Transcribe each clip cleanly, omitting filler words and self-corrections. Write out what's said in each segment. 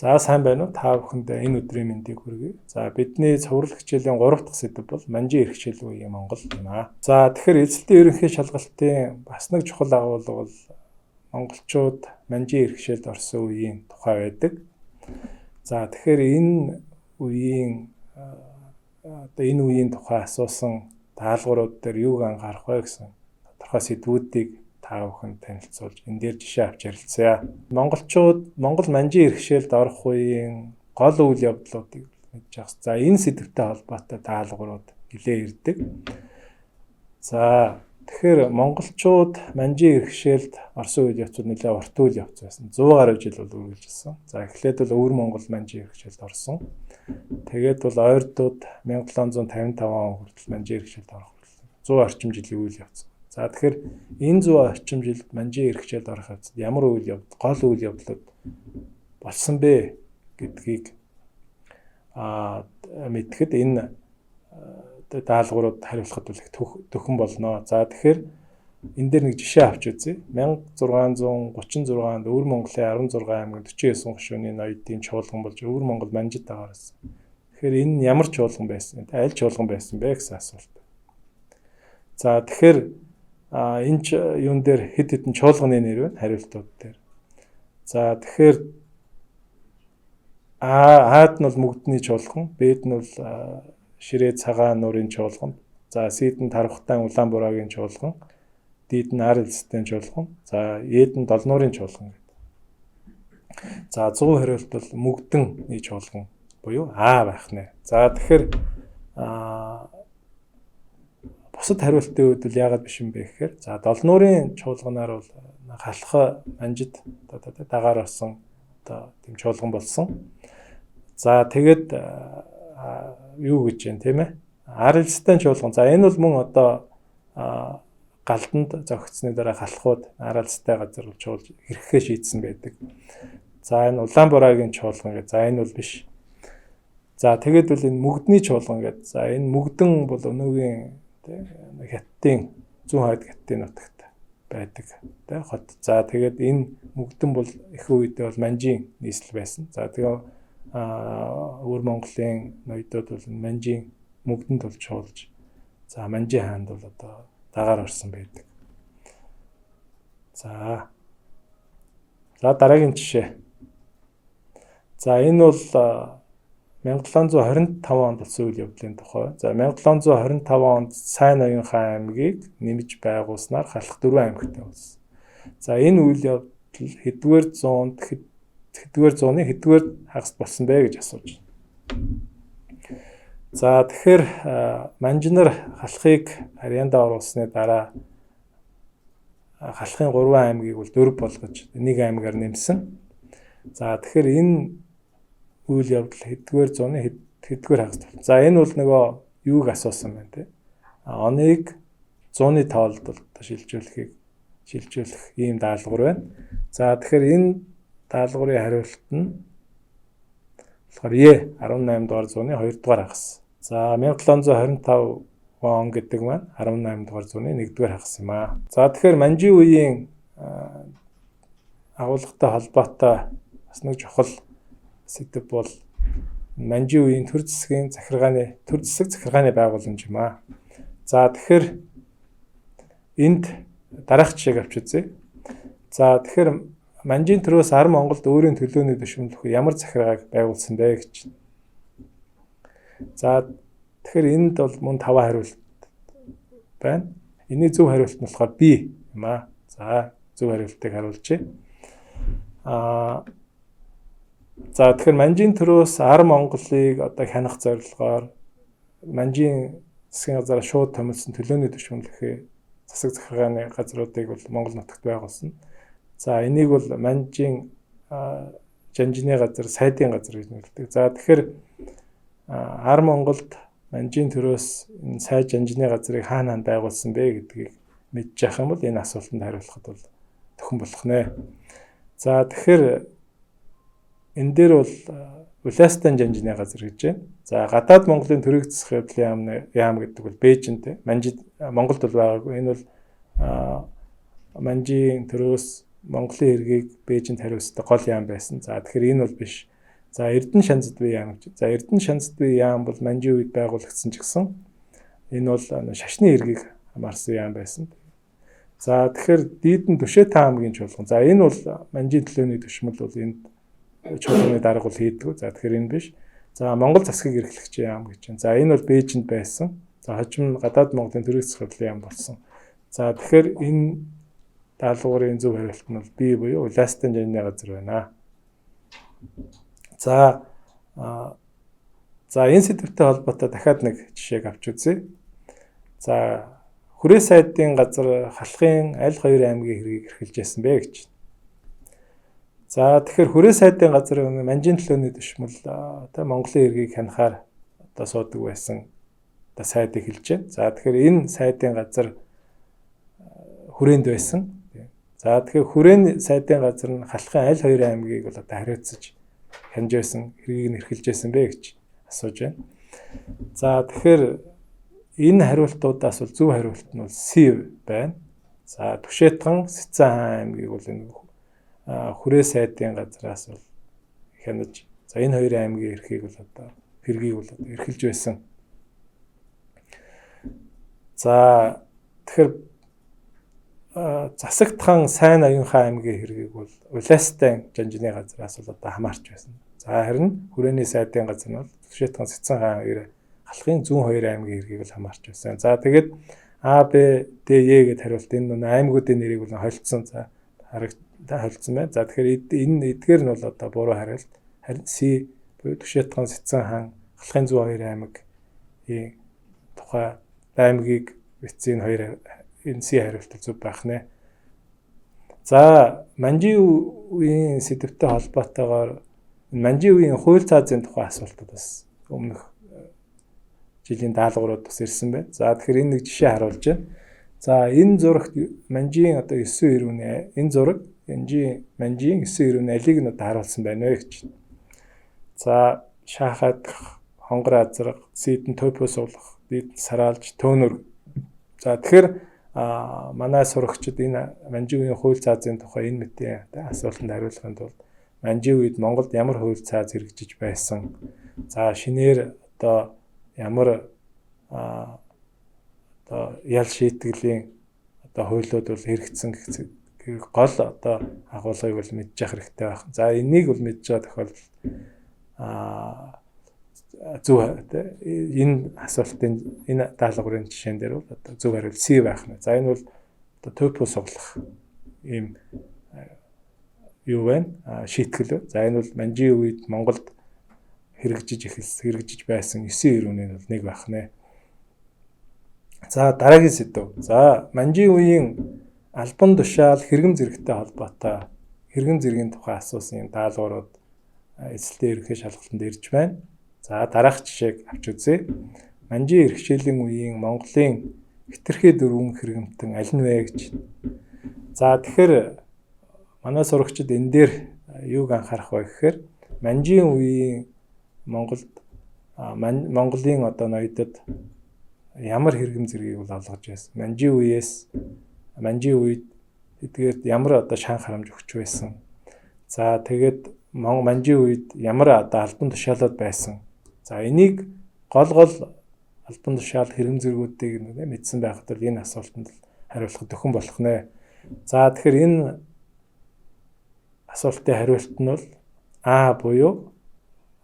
За сайн байна уу? Та бүхэндээ энэ өдрийн мэндийг хүргэе. За бидний цуврал хичээлийн 3 дахь сэдэв бол манжин эрх хичээл үеийн Монгол юм аа. За тэгэхээр эзэлтийн ерөнхий шалгалтын бас нэг чухал агуулга бол монголчууд манжин эрх хичээлд орсон үеийн тухай байдаг. За тэгэхээр энэ үеийн тухай асуусан даалгаврууд дээр юуг анхаарах вэ гэсэн тодорхой сэдвүүдийг та бүхэн танилцуулж энэ дээр жишээ авч ярилцъя. Монголчууд Монгол манжин эрх хичээлд орох үеийн гол үйл явдлуудыг мэдж байгаа. За энэ сэдвтэй холбоотой даалгаврууд нэлээ ирдэг. За тэгэхээр монголчууд манжин эрх хичээлд орсон үйл явцууд нэлээ урт үйл явц байсан. 100 гаруй жил бол үргэлжилсэн. За эхлээд бол өвөр Монгол манжин эрх хичээлд орсон. Тэгээд бол ойрдууд 1755 он хүртэл манжин эрх хичээлд орох 100 орчим жилийн үйл явц. За тэгэхээр энэ 100 орчим жилд манжин эрх хичээлд орох хэвцэд ямар үйл явдал, гол үйл явдлууд болсон бэ гэдгийг мэдхэд энэ даалгаврууд хариулахад бол их төхөн болно. За тэгэхээр энэ дээр нэг жишээ авч үзье. 1636-нд өвөр Монголын 16 аймгийн 49 гишүүний ноёдын чуулган болж өвөр Монгол манжид дагаарсан. Тэгэхээр энэ ямар чуулган байсан? Аль чуулган байсан бэ гэсэн асуулт. За тэгэхээр энэ юун дээр хэд хэдэн чуулганы нэр байна хариултууд дээр. За тэгэхээр Аад нь бол мөгдний чуулган, Б'д нь бол Ширээ цагаан нуурын чуулган, за C'д нь Тархтайн Улаанбуурагийн чуулган, Д'д нь Ар элсдийн чуулган, за E'д нь Долнуурын чуулган гэдэг. За 100 хариулт бол мөгдний чуулган буюу А байх нэ. За тэгэхээр бусад хариултын үед бол яагаад биш юм бэ гэхээр за Долнуурын чуулганаар бол халах манжид дагаар орсон тийм чуулган болсон. За тэгээд юу гэж юм тийм ээ? Ар элсдийн чуулган. За энэ бол мөн одоо галданд зогцсны дараа халахууд ар элстэй газар чуулж ирэхээ шийдсэн байдаг. За энэ Улаанбуурагийн чуулган гэдэг. За энэ бол биш. За тэгээд бол энэ мөгдний чуулган гэдэг. За энэ мөгдөн бол өнөөгийн хятадын зүүн хойд хятадын нутагт байдаг тий хот. За тэгээд энэ мөгдөн бол их үедээ бол манжин нийслэл байсан. За тэгээ өвөр Монголын ноёдууд бол манжин мөгдөнд бол чуулж за манжин хаанд бол одоо дагаар орсон байдаг. За дараагийн жишээ. За энэ бол 1725 онд болсон үйл явдлын тухай. За 1725 онд Сайн Ноён хаан аймгийг нэмж байгуулснаар халах 4 аймагтай болсон. За энэ үйл явдал хэдвэр зууны хэдвэр хагаст болсон бэ гэж асууж байна. За тэгэхээр манжинаар халахыг арианда оруулсны дараа халахын 3 аймгийг бол 4 болгож 1 аймгаар нэмсэн. За тэгэхээр энэ үйл явдал хэдвэр зууны хэдвэр хагаст. За энэ бол нөгөө юуг асуусан байна те. Оныг зууны тоололд шилжүүлэх ийм даалгавар байна. За тэгэхээр энэ даалгаврын хариулт нь болохоор Е 18 дугаар зууны 2 дугаар хагас. За 1725 он гэдэг маань 18 дугаар зууны 1 дугаар хагас юм аа. За тэгэхээр манжин үеийн агуулгатай холбоотой бас нэг чухал сэдэв бол манжин үеийн төр засгийн захиргааны байгууламж юм аа. За тэгэхээр энд дараах жишээг авч үзье. За тэгэхээр манжин төрөөс Ар Монголд өөрийн төлөөний дэвшүүлэх ямар захиргааг байгуулсан бэ гэж. За тэгэхээр энд бол мөн 5 хариулт байна. Эний зөв хариулт нь болохоор B юм аа. За зөв хариултыг харуулъя. За тэгэхээр манжин төрөөс Ар Монголыг одоо хянах зорилгоор манжин засгийн газар шууд томилсон төлөөний дэвшүүлэх засаг захиргааны газруудыг бол Монгол нутагт байгуулсан. За энийг бол манжин жанжины газар, сайдын газар гэж нэрлэдэг. За тэгэхээр Ар Монголд манжин төрөөс энэ сайд жанжины газрыг хаана байгуулсан бэ гэдгийг мэдж явах юм бол энэ асуултанд хариулахад бол төхөн болох нэ. За тэгэхээр энэ дээр бол Улаастан жанжины газар гэж байна. За гадаад Монголын төрийг засах явдлын яам гэдэг бол Бээжинтэй. Манжид Монголд бол байгаагүй. Энэ бол манжин төрөөс Монголын хэргийг Бээжинд хариуцдаг гол яам байсан. За тэгэхээр энэ бол биш. За Эрдэнэ Шанзадбын яам гэж. За Эрдэнэ Шанзадбын яам бол Манжийн үед байгуулагдсан ч гэсэн энэ бол шашны эргийг хамаарсан яам байсан. За тэгэхээр Дийдэн Түшээт хаан аймгийн чуулган. За энэ бол Манжийн төлөөний төшмөл бол энэ чуулганы дарга бол хийдэг. За тэгэхээр энэ биш. За Монгол засгийг эрхлэгч яам гэж байна. За энэ бол Бээжинд байсан. За хожим гадаад Монголын төрийн засгийн яам болсон. За тэгэхээр энэ даалгаврын зөв хариулт нь бол B буюу Улаастан жанрны газар байна. За энэ сэдвтэй холбоотой дахиад нэг жишээг авч үзье. За Хүрээ сайдын газар халахын аль хоёр аймгийн хэргийг эрхэлж байсан бэ гэж. За тэгэхээр Хүрээ сайдын газар Манжийн төлөөний төшмөл Монголын эргийг хянахаар суудаг байсан сайдыг хэлж байна. За тэгэхээр энэ сайдын газар хүрээнд байсан. За тэгэхээр хүрээний сайдын газар нь халахын аль хоёр аймгийг бол хариуцж хянж байсан, хэргийг нь эрхэлж байсан бэ гэж асууж байна. За тэгэхээр энэ хариултуудаас бол зөв хариулт нь бол C байна. За Түшээтгэн Сэцэн хаан аймгийг бол энэ Хүрээ сайдын газраас бол хянаж. За энэ хоёр аймгийн эрхийг бол хэргийг бол эрхэлж байсан. За тэгэхээр Засагтхан Сайн Аюунхан аймгийн хэргийг бол Улаастан жанжны газраас бол хамаарч байсан. За харин Хүрээний сайдын газар нь бол Түшээтгэн Сэцэн хаан халахын зүүн хоёр аймгийн хэргийг бол хамаарч байсан. За тэгээд А, Б, Д, Е гэд хариулт энэ аймагуудын нэрийг бол холилдсон. За холилдсон байна. За тэгэхээр энэ эдгээр нь бол буруу хариулт. Харин С буюу Түшээтгэн Сэцэн хаан халахын зүүн хоёр аймгийн тухай аймгийг бичсэн хоёр энэ С хариулт зөв байх нэ. За Манжийн үеийн сэдвтэй холбоотойгоор Манжийн үеийн хууль цаазын тухай асуултууд бас өмнөх жилийн даалгаврууд бас ирсэн байна. За тэгэхээр энэ нэг жишээ харуулж байна. За энэ зурагт Манжийн 9 ирүүний энэ зураг Манжийн 9 ирүүний алиг нь харуулсан байна вэ гэж. За Шаахад, Хонгор азраг, Сийдэн Тойпо суулгах, Дийдэн Сараалж, Төөнөр. За тэгэхээр манай сурагчид энэ Манжийн үеийн хууль цаазын тухай энэ мэдээ асуултанд хариулахын тулд Манжийн үед Монголд ямар хууль цааз хэрэгжиж байсан. За шинээр ямар ял шийтгэлийн хуулиуд бол хэрэгжсэн гол агуулгыг бол мэдж явах хэрэгтэй байх. За энийг бол мэдж байгаа тохиолдолд зөв энэ асуултын энэ даалгаврын жишээн дээр бол зөв хариулт C байх нь. За энэ бол Тойпо суглах ийм юу байна? Шийтгэл. За энэ бол Манжийн үед Монголд хэрэгжиж байсан 9 ирүүний бол нэг байх нэ. За дараагийн сэдв. За Манжийн үеийн албан тушаал хэрэгэм зэрэгтэй холбоотой хэрэгэм зэргийн тухай асуусан даалгаврууд эзэлтэй ерөнхий шалгалтанд ирж байна. За дараах жишээг авч үзье. Манжийн иргэшээлийн үеийн Монголын хэтэрхий дөрвөн хэрэгэмтэн аль нь вэ гэж. За тэгэхээр манай сурагчид энэ дээр юуг анхаарах вэ гэхээр Манжийн үеийн Монголд Монголын ноёдод ямар хэрэгэм зэргийг бол олгож байсан. Манжийн үед эдгээр ямар шан харамж өгч байсан. За тэгээд Манжийн үед ямар албан тушаалууд байсан. За энийг гол албан тушаал хэрэгэм зэргүүдийг мэдсэн байхад бол энэ асуултанд хариулахад төхөн болох нэ. За тэгэхээр энэ асуултын хариулт нь бол А буюу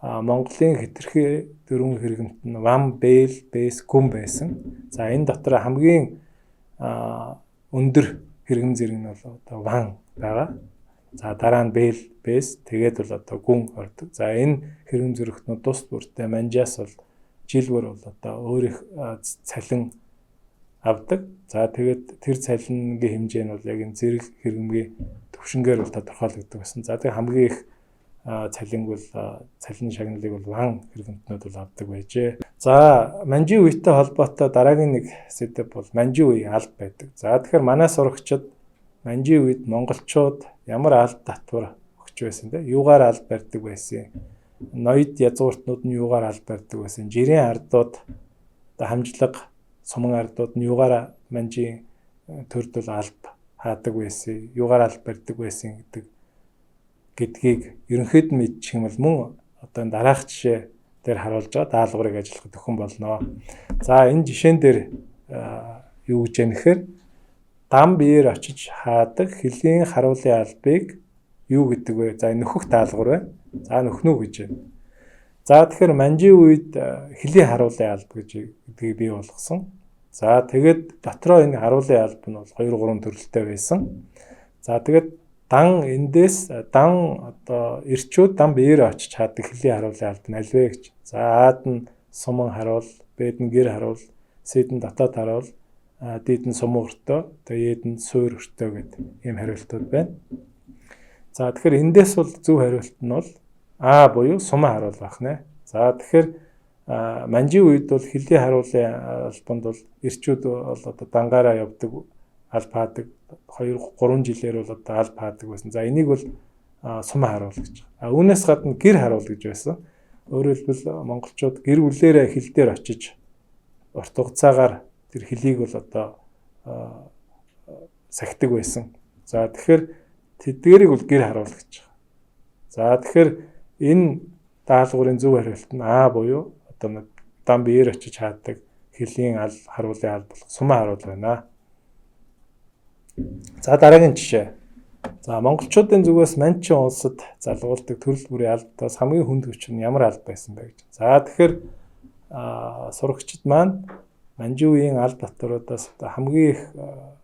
Монголын хэтэрхий дөрвөн хэрэгэмт нь Ван, Бээл, Бэс, Гүн байсан. За энэ дотор хамгийн өндөр хэрэгэм зэрэг нь бол Ван байгаа. За дараа нь Бээл, Бэс тэгээд бол Гүн ордог. За энэ хэрэгэм зэрэгтнүүд тус бүртээ Манжаас бол жил бүр бол өөрийнх цалин авдаг. За тэгээд тэр цалингийн хэмжээ нь бол яг энэ зэрэг хэрэгэмгийн төвшингээр бол тодорхойлогддог гэсэн. За тэгээд хамгийн их цалин шагналыг бол Ван хэрэгэмтнүүд бол авдаг байжээ. За Манжийн үетэй холбоотой дараагийн нэг сэдэв бол Манжийн үеийн алба байдаг. За тэгэхээр манай сурагчид Манжийн үед монголчууд ямар алба татвар өгч байсан те? Юугаар алба барьдаг байсан? Ноёд язгууртнууд нь юугаар алба барьдаг байсан? Жирийн ардууд хамжлага суман ардууд нь юугаар Манжийн төрд бол алба хаадаг байсан? Юугаар алба барьдаг байсан гэдгийг ерөнхийд нь мэдчих юм бол мөн одоо энэ дараах жишээ дээр харуулж байгаа даалгаврыг ажиллахад төхөн болно. За энэ жишээн дээр юу гэж яах нэхэр дан биеэр очиж хаадаг хөлийн харуулын албыг юу гэдэг вэ? За нөхөх даалгавар байна. За нөхнө үү гэж байна. За тэгэхээр манжийн үед хөлийн харуулын алба гэдгийг бий болгосон. За тэгээд дотроо энэ харуулын алба нь бол 2-3 төрөлтэй байсан. За тэгээд дан эндээс дан одоо эрчүүд дан биеэр очиж хаадаг хөлийн харуулын алба нь аль вэ гэж. За Аад нь суман харуул, Бэд нь гэр харуул, C'д нь дотоод харуул, Д'д нь суман өртөө, E'д нь суур өртөө гэдэг ийм хариултууд байна. За тэгэхээр эндээс бол зөв хариулт нь бол А буюу суман харуул байх нэ. За тэгэхээр манжийн үед бол хөлийн харуулын албанд бол эрчүүд бол одоо дангаараа явдаг алба хаадаг 2-3 жилээр бол одоо алба хаадаг байсан. За энийг бол суман харуул гэж. Үүнээс гадна гэр харуул гэж байсан. Өөрөөр хэлбэл монголчууд гэр бүлээрээ хил дээр очиж урт хугацаагаар тэр хөлийг бол одоо сахидаг байсан. За тэгэхээр тэдгэрийг бол гэр харуул гэж байгаа. За тэгэхээр энэ даалгаврын зөв хариулт нь А буюу одоо дан биеэр очиж хаадаг хөлийн харуулын алба болох суман харуул байна. За дараагийн жишээ. За монголчуудын зүгээс манчин улсад залгуулдаг төрөл бүрийн албатаас хамгийн хүнд хүч нь ямар алба байсан бэ гэж. За тэгэхээр сурагчид маань манжин үеийн алба татваруудаас хамгийн их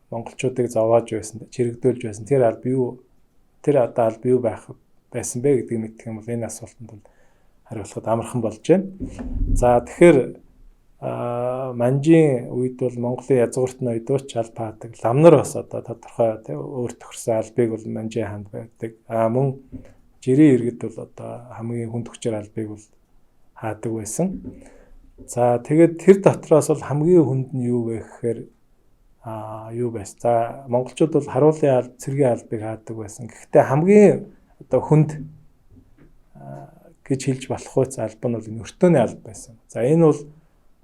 монголчуудыг зовоож байсан, чирэгдүүлж байсан тэр алба юу байх байсан бэ гэдгийг мэдэх юм бол энэ асуултанд бол хариулахад амархан болж байна. За тэгэхээр манжийн үед бол Монголын язгуурт ноёдооч алба хаадаг. Лам нар бас одоо тодорхой өөр тохирсон албыг бол манжийн хаанд байдаг. Мөн жирийн иргэд бол одоо хамгийн хүнд хүчээр албыг бол хаадаг байсан. За тэгээд тэр дотроос бол хамгийн хүнд нь юу вэ гэхээр юу байсан. За монголчууд бол харуулын алба, цэргийн албыг хаадаг байсан. Гэхдээ хамгийн одоо хүнд гэж хэлж болох үс алба нь бол энэ өртөөний алба байсан. За энэ бол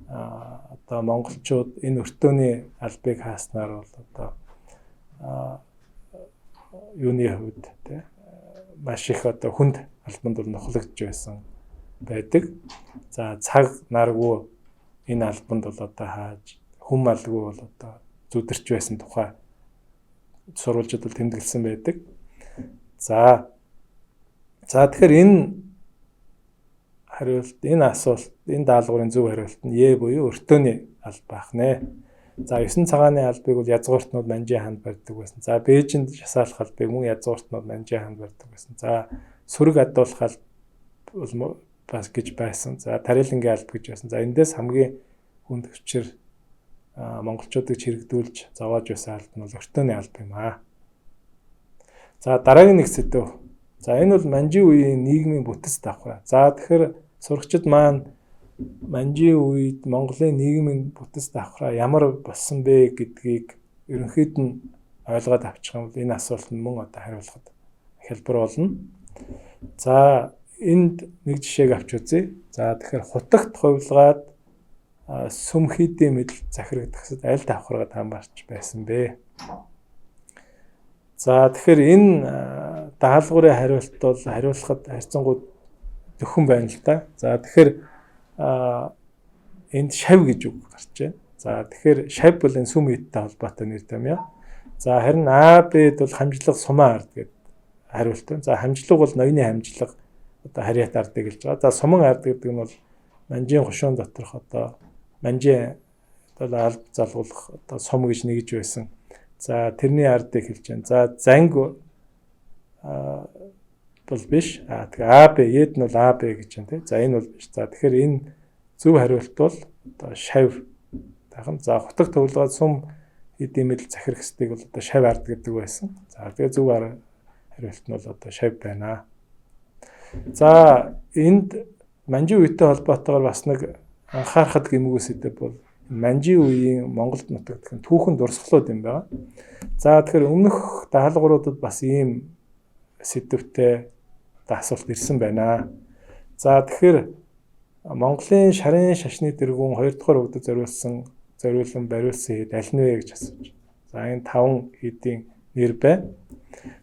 одоо монголчууд энэ өртөөний албыг хааснаар бол одоо юуны хувьд маш их одоо хүнд албанд бол нухлагдж байсан байдаг. За цаг наргүй энэ албанд бол одоо хааж хүм алгүй бол одоо зүдэрч байсан тухай сурвалжид бол тэмдэглэсэн байдаг. За тэгэхээр энэ асуулт, энэ даалгаврын зөв хариулт нь Е буюу өртөөний алба байх нэ. За 9 цагааны албыг бол язгууртнууд манжийн хаанд барьдаг байсан. За Бээжинд шасаалах албыг мөн язгууртнууд манжийн хаанд барьдаг байсан. За сүрэг адуулах алба бол бас гэж байсан. За тарилангийн алба гэж байсан. За эндээс хамгийн хүнд хүчээр монголчуудыг чирэгдүүлж зовоож байсан алба нь бол өртөөний алба юм аа. За дараагийн нэг сэдв. За энэ бол манжийн үеийн нийгмийн бүтэц давхраа. За тэгэхээр сурагчид маань манжийн үед Монголын нийгмийн бүтэц давхраа ямар болсон бэ гэдгийг ерөнхийд нь ойлгоод авчих юм бол энэ асуулт нь мөн одоо хариулахад хэлбэр болно. За энд нэг жишээг авч үзье. За тэгэхээр хутагт хувилгаад сүм хийдийн мэдл захирагдахсад аль давхаргад хамаарч байсан бэ? За тэгэхээр энэ даалгаврын хариулт бол хариулахад харьцангуй төхөн байна л да. За тэгэхээр энд шав гэж үг гарч байна. За тэгэхээр шав бол энэ сүм хийдтэй холбоотой нэр томьёо. За харин АБ-д бол хамжлага суман ард гэдэг хариулт байна. За хамжлага бол ноёны хамжлага одоо харьяат ардыг хэлж байгаа. За суман ард гэдэг нь бол манжийн хушуун доторх одоо манжийн одоо алба залгуулах одоо сум гэж нэгж байсан. За тэрний ардыг хэлж байна. За занг бол биш. Тэгээ АБ, Эд нь бол АБ гэж байна тийм. За энэ бол биш. За тэгэхээр энэ зөв хариулт бол одоо шав тахын. За хутаг төвлөгөөд сум эдийн мэдл захирагчдыг бол одоо шав ард гэдэг байсан. За тэгээ зөв хариулт нь бол одоо шав байна. За энд манжийн үетэй холбоотойгоор бас нэг анхаарахад гэмгүй сэдэв бол манжийн үеийн Монголд нутагт түүхэн дурсгалууд юм байна. За тэгэхээр өмнөх даалгавруудад бас ийм сэдвтэй асуулт ирсэн байна. За тэгэхээр Монголын шарын шашны тэргүүн 2 дугаар үгдэд зориулсан бариулсан хэд аль нь вэ гэж асууж. За энэ 5 хэдийн нэр байна.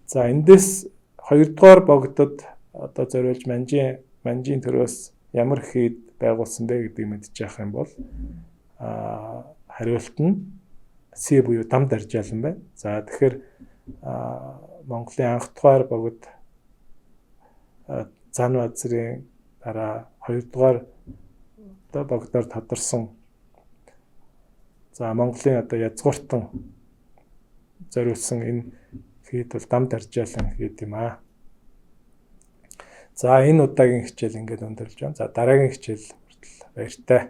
За эндээс 2 дугаар богдод одоо зориулж манжийн манжийн төрөөс ямар хэд байгуулсан бэ гэдгийг мэдчих юм бол хариулт нь С буюу дам даржаалан байна. За тэгэхээр Монголын анх дугаар богд зан базрын дараа 2 дугаар богдоор тодорсон. За Монголын одоо язгууртан зориулсан энэ хэд бол дам даржаалан хэд юм аа. За энэ удаагийн хичээл ингээд өндөрлж байна. За дараагийн хичээл хүртэл баяртай.